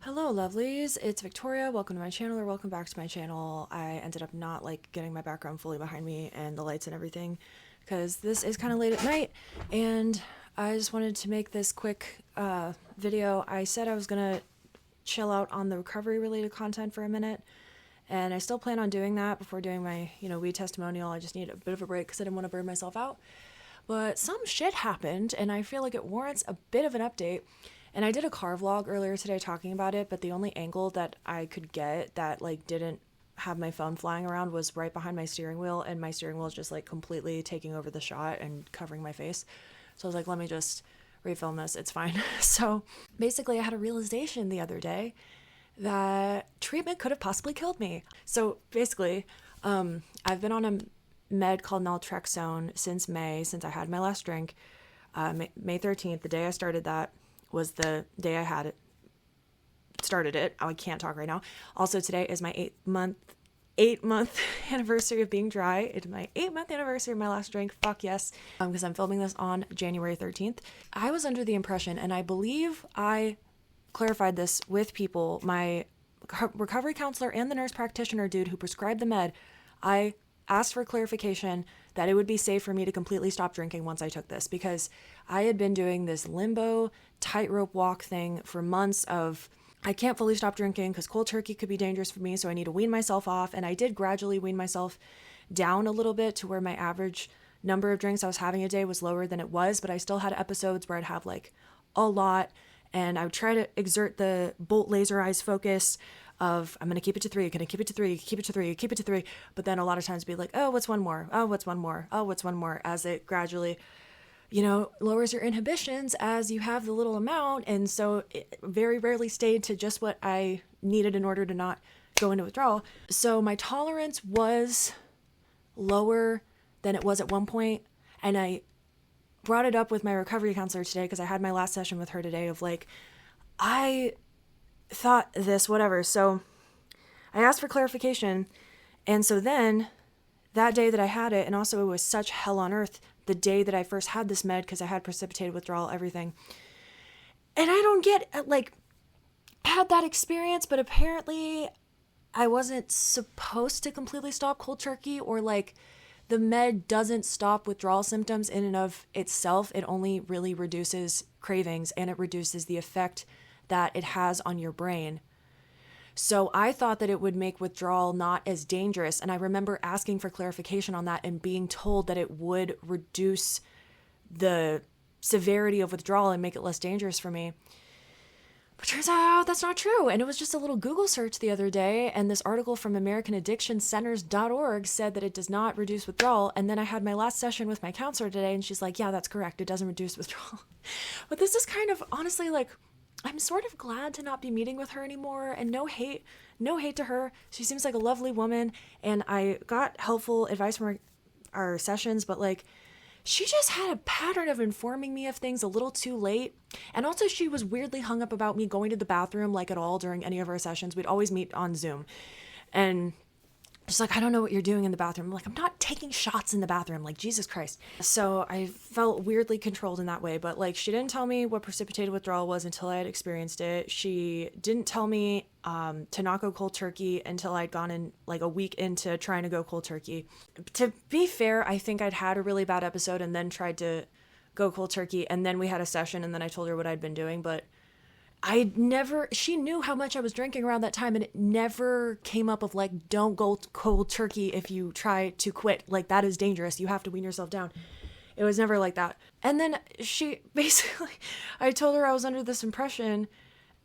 Hello lovelies, it's Victoria. Welcome to my channel, or welcome back to my channel. I ended up not getting my background fully behind me and the lights and everything because this is kind of late at night, and I just wanted to make this quick video. I said I was gonna chill out on the recovery related content for a minute, and I still plan on doing that before doing my weed testimonial. I just need a bit of a break because I didn't want to burn myself out, but some shit happened and I feel like it warrants a bit of an update. And I did a car vlog earlier today talking about it, but the only angle that I could get that didn't have my phone flying around was right behind my steering wheel, and my steering wheel is just completely taking over the shot and covering my face. So I was like, let me just refilm this, it's fine. So basically I had a realization the other day that treatment could have possibly killed me. So basically, I've been on a med called naltrexone since I had my last drink. May 13th, the day I started that, was the day I had it, started it. Oh, I can't talk right now. Also, today is my 8-month anniversary of being dry. It's my 8-month anniversary of my last drink. Fuck yes. Because I'm filming this on January 13th. I was under the impression, and I believe I clarified this with people, my recovery counselor and the nurse practitioner dude who prescribed the med, I asked for clarification that it would be safe for me to completely stop drinking once I took this, because I had been doing this limbo tightrope walk thing for months of I can't fully stop drinking because cold turkey could be dangerous for me, so I need to wean myself off. And I did gradually wean myself down a little bit to where my average number of drinks I was having a day was lower than it was, but I still had episodes where I'd have a lot, and I would try to exert the bolt laser eyes focus of I'm going to keep it to 3, keep it to 3, keep it to 3, keep it to 3. But then a lot of times be like, oh, what's one more? Oh, what's one more? Oh, what's one more? As it gradually, lowers your inhibitions as you have the little amount. And so it very rarely stayed to just what I needed in order to not go into withdrawal. So my tolerance was lower than it was at one point. And I brought it up with my recovery counselor today because I had my last session with her today of I thought this, whatever. So I asked for clarification. And so then that day that I had it, and also it was such hell on earth the day that I first had this med because I had precipitated withdrawal, everything. And I don't get, had that experience, but apparently I wasn't supposed to completely stop cold turkey, or the med doesn't stop withdrawal symptoms in and of itself. It only really reduces cravings, and it reduces the effect that it has on your brain. So I thought that it would make withdrawal not as dangerous. And I remember asking for clarification on that and being told that it would reduce the severity of withdrawal and make it less dangerous for me. But turns out that's not true. And it was just a little Google search the other day, and this article from AmericanAddictionCenters.org said that it does not reduce withdrawal. And then I had my last session with my counselor today, and she's like, yeah, that's correct. It doesn't reduce withdrawal. But this is kind of honestly I'm sort of glad to not be meeting with her anymore, and no hate to her. She seems like a lovely woman, and I got helpful advice from our sessions, but she just had a pattern of informing me of things a little too late. And also she was weirdly hung up about me going to the bathroom at all during any of our sessions. We'd always meet on Zoom. And she's like, I don't know what you're doing in the bathroom. I'm I'm not taking shots in the bathroom. Jesus Christ. So I felt weirdly controlled in that way. But she didn't tell me what precipitated withdrawal was until I had experienced it. She didn't tell me to not go cold turkey until I'd gone in a week into trying to go cold turkey. To be fair, I think I'd had a really bad episode and then tried to go cold turkey. And then we had a session, and then I told her what I'd been doing. But she knew how much I was drinking around that time, and it never came up of don't go cold turkey if you try to quit. That is dangerous. You have to wean yourself down. It was never like that. And then she basically, I told her I was under this impression,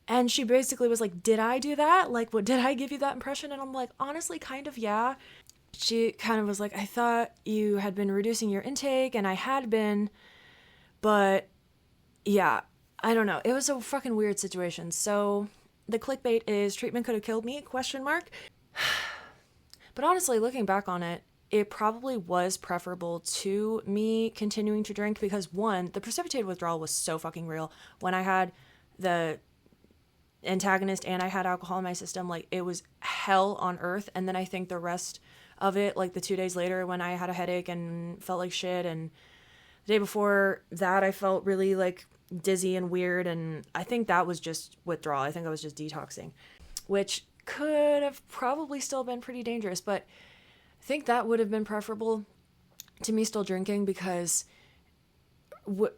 and she basically was like, did I do that? What, did I give you that impression? And I'm like, honestly, kind of, yeah. She kind of was like, I thought you had been reducing your intake, and I had been, but yeah. I don't know. It was a fucking weird situation. So the clickbait is treatment could have killed me, ? But honestly, looking back on it, it probably was preferable to me continuing to drink because, one, the precipitated withdrawal was so fucking real. When I had the antagonist and I had alcohol in my system, it was hell on earth. And then I think the rest of it, the 2 days later when I had a headache and felt like shit and The day before that, I felt really like dizzy and weird, and I think that was just withdrawal. I think I was just detoxing, which could have probably still been pretty dangerous, but I think that would have been preferable to me still drinking, because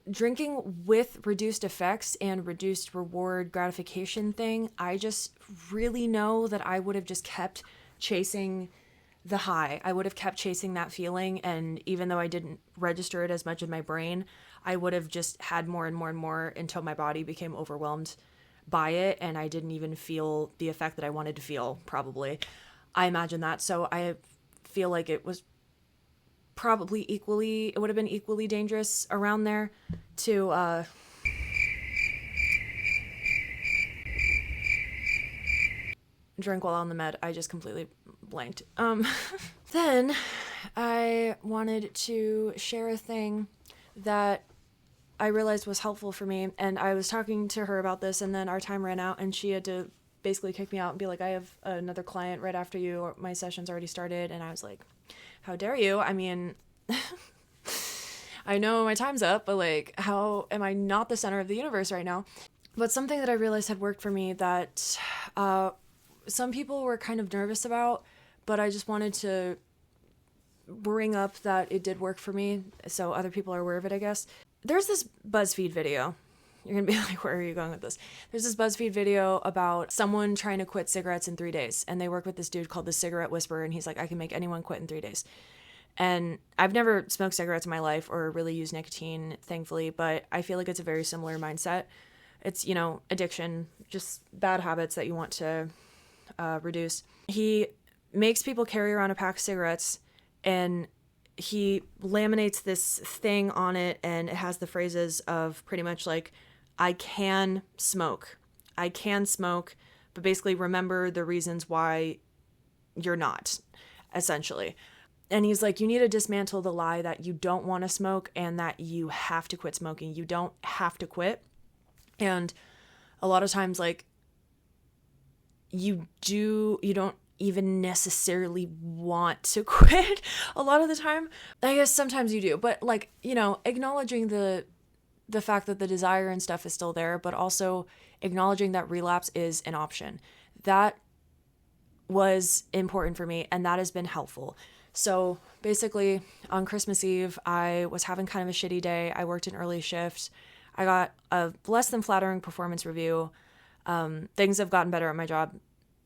drinking with reduced effects and reduced reward gratification thing, I just really know that I would have just kept chasing the high. I would have kept chasing that feeling, and even though I didn't register it as much in my brain, I would have just had more and more and more until my body became overwhelmed by it, and I didn't even feel the effect that I wanted to feel, probably. I imagine that. So I feel like it would have been equally dangerous around there to drink while on the med. I just completely blanked. Then I wanted to share a thing that I realized was helpful for me, and I was talking to her about this, and then our time ran out, and she had to basically kick me out and be like, I have another client right after you, or my session's already started. And I was like, how dare you? I mean, I know my time's up, but like, how am I not the center of the universe right now? But something that I realized had worked for me that some people were kind of nervous about, but I just wanted to bring up that it did work for me, so other people are aware of it, I guess. There's this BuzzFeed video. You're going to be like, where are you going with this? There's this BuzzFeed video about someone trying to quit cigarettes in 3 days. And they work with this dude called the Cigarette Whisperer. And he's like, I can make anyone quit in 3 days. And I've never smoked cigarettes in my life or really used nicotine, thankfully. But I feel like it's a very similar mindset. It's, addiction, just bad habits that you want to reduce. He makes people carry around a pack of cigarettes, and he laminates this thing on it, and it has the phrases of pretty much like, I can smoke, but basically remember the reasons why you're not, essentially. And he's like, you need to dismantle the lie that you don't want to smoke and that you have to quit smoking. You don't have to quit. And a lot of times, like, you don't even necessarily want to quit a lot of the time. I guess sometimes you do, but like, acknowledging the fact that the desire and stuff is still there, but also acknowledging that relapse is an option. That was important for me, and that has been helpful. So basically on Christmas Eve, I was having kind of a shitty day. I worked an early shift. I got a less than flattering performance review. Things have gotten better at my job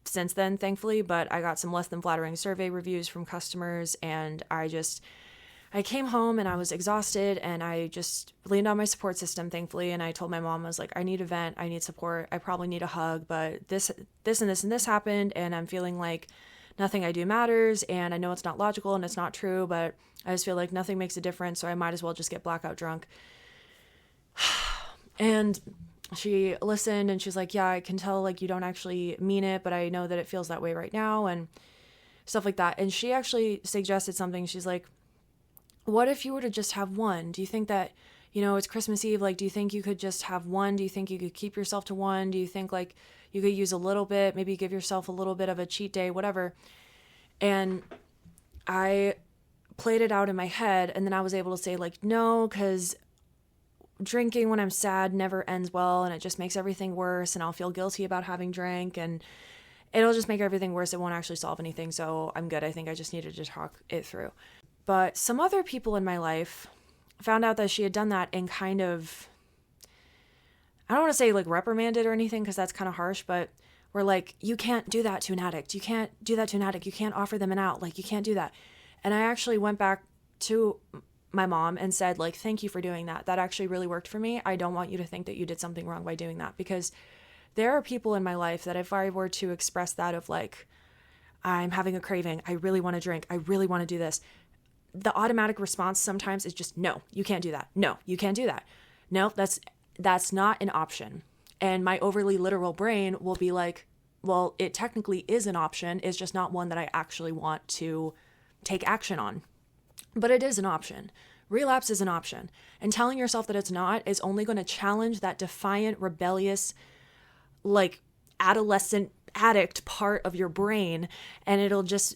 since then, thankfully, but I got some less than flattering survey reviews from customers, and I came home and I was exhausted, and I just leaned on my support system, thankfully, and I told my mom, I was like, I need a vent, I need support, I probably need a hug, but this and this and this happened, and I'm feeling like nothing I do matters, and I know it's not logical and it's not true, but I just feel like nothing makes a difference, so I might as well just get blackout drunk. And she listened, and she's like, yeah, I can tell, like, you don't actually mean it, but I know that it feels that way right now, and stuff like that. And she actually suggested something. She's like, what if you were to just have one? Do you think that, it's Christmas Eve, like, do you think you could just have one? Do you think you could keep yourself to one? Do you think, like, you could use a little bit, maybe give yourself a little bit of a cheat day, whatever? And I played it out in my head, and then I was able to say, like, no, because drinking when I'm sad never ends well, and it just makes everything worse, and I'll feel guilty about having drank, and it'll just make everything worse. It won't actually solve anything, so I'm good. I think I just needed to talk it through. But some other people in my life found out that she had done that and kind of, I don't want to say like reprimanded or anything, because that's kind of harsh, but were like, you can't do that to an addict. You can't do that to an addict. You can't offer them an out. Like, you can't do that. And I actually went back to my mom and said, like, thank you for doing that. That actually really worked for me. I don't want you to think that you did something wrong by doing that, because there are people in my life that if I were to express that of like, I'm having a craving, I really want to drink, I really want to do this, the automatic response sometimes is just, no, you can't do that. No, you can't do that. No, that's not an option. And my overly literal brain will be like, well, it technically is an option. It's just not one that I actually want to take action on. But it is an option. Relapse is an option. And telling yourself that it's not is only going to challenge that defiant, rebellious, like adolescent addict part of your brain. And it'll just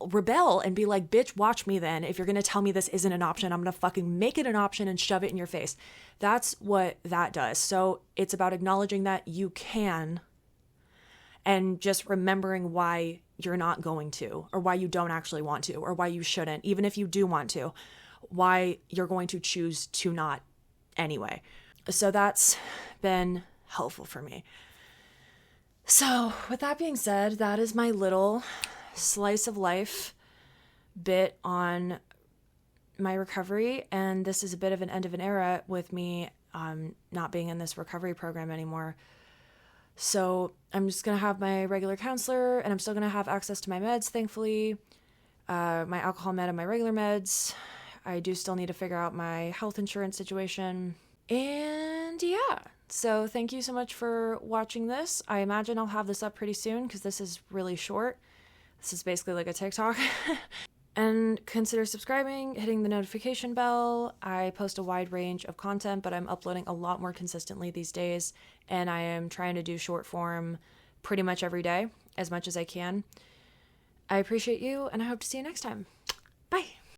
rebel and be like, bitch, watch me then. If you're going to tell me this isn't an option, I'm going to fucking make it an option and shove it in your face. That's what that does. So it's about acknowledging that you can and just remembering why you're not going to, or why you don't actually want to, or why you shouldn't, even if you do want to, why you're going to choose to not anyway. So that's been helpful for me. So with that being said, that is my little slice of life bit on my recovery. And this is a bit of an end of an era with me not being in this recovery program anymore. So I'm just going to have my regular counselor, and I'm still going to have access to my meds, thankfully, my alcohol med and my regular meds. I do still need to figure out my health insurance situation. And yeah, so thank you so much for watching this. I imagine I'll have this up pretty soon because this is really short. This is basically like a TikTok. And consider subscribing, hitting the notification bell. I post a wide range of content, but I'm uploading a lot more consistently these days. And I am trying to do short form pretty much every day, as much as I can. I appreciate you, and I hope to see you next time. Bye.